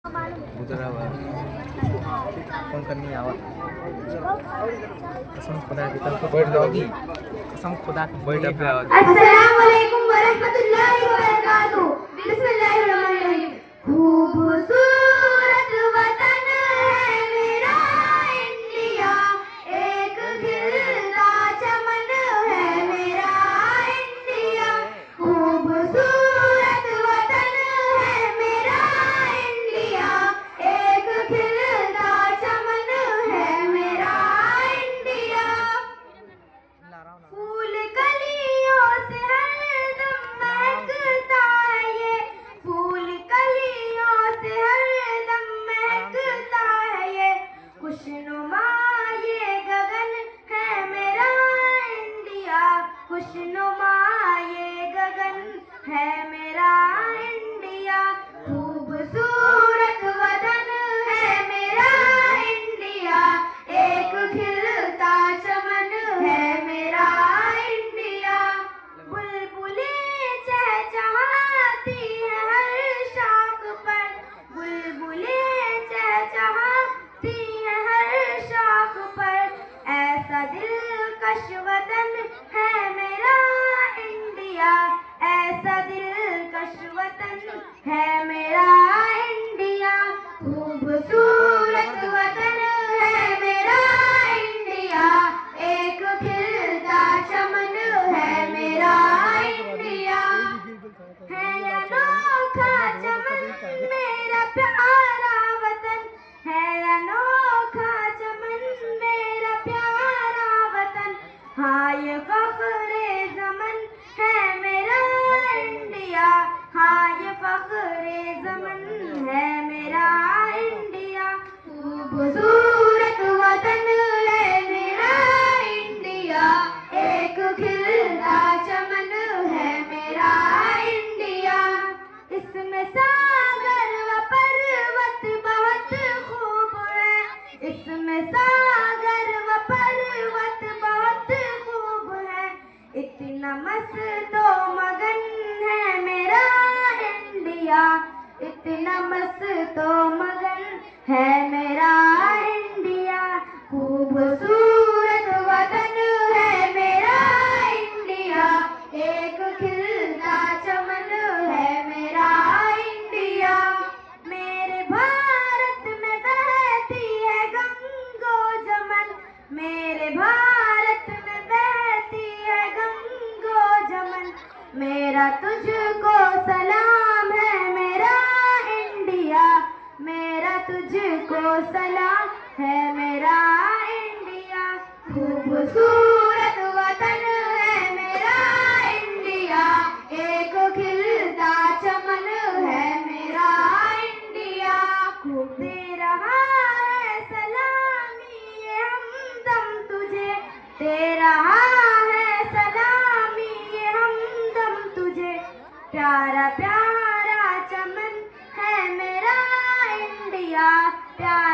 गुजरा हुआ फोन करनी आवत कसम खुदा की तरफ बैठ जाओगी कसम खुदा की बैठ पे आवत। अस्सलाम वालेकुम व रहमतुल्लाहि व बरकातहू। बिस्मिल्लाहिर रहमानिर रहीम। खूबसूरत वतन है मेरा इंडिया, एक खिलता चमन है मेरा इंडिया। खूबसूरत वतन है मेरा इंडिया, एक खिलता चमन है मेरा इंडिया। फूल कलियों से हरदम महकता है ये, फूल कलियों से हरदम महकता है ये। खुशनुमा ये गगन है मेरा इंडिया, खुशनुमा ये गगन है मेरा इंडिया। खूबसूरत वतन है मेरा इंडिया, एक खिलता चमन है मेरा इंडिया। बुलबुलें चहचहाती है हर शाख पर, बुलबुलें चहचहाती है हर शाख पर। ऐसा दिलकश वतन है मेरा इंडिया, ऐसा दिलकश वतन है मेरा इंडिया। खूबसूरत वतन है मेरा इंडिया, एक खिलता चमन है मेरा इंडिया। है अनोखा चमन मेरा प्यारा वतन, है अनोखा चमन मेरा प्यारा वतन। हाँ ये फख्रे ज़मन है मेरा इंडिया, हाँ ये फख्रे ज़मन है मेरा इंडिया। खूबसूरत वतन है मेरा इंडिया, एक खिलता चमन है मेरा इंडिया। इसमें सागर व पर्वत बहुत खूब है, इसमें सागर व पर्वत बहुत खूब है। इतना मस्त मगन है मेरा इंडिया, इतना मस्त मगन है मेरा इंडिया। खूबसूरत वतन है मेरा इंडिया, एक खिलता चमन है मेरा इंडिया। मेरे भारत में बहती है गंगो जमन, मेरे भारत में बहती है गंगो जमन। मेरा तुझको सलाम है मेरा इंडिया, मेरा तुझको सलाम है मेरा इंडिया। खूबसूरत वतन है मेरा इंडिया, एक खिलता चमन है मेरा इंडिया। खूब दे रहा है सलामी ये हमदम तुझे, दे रहा है सलामी ये हमदम तुझे। प्यारा प्यारा चमन है मेरा इंडिया, प्यारा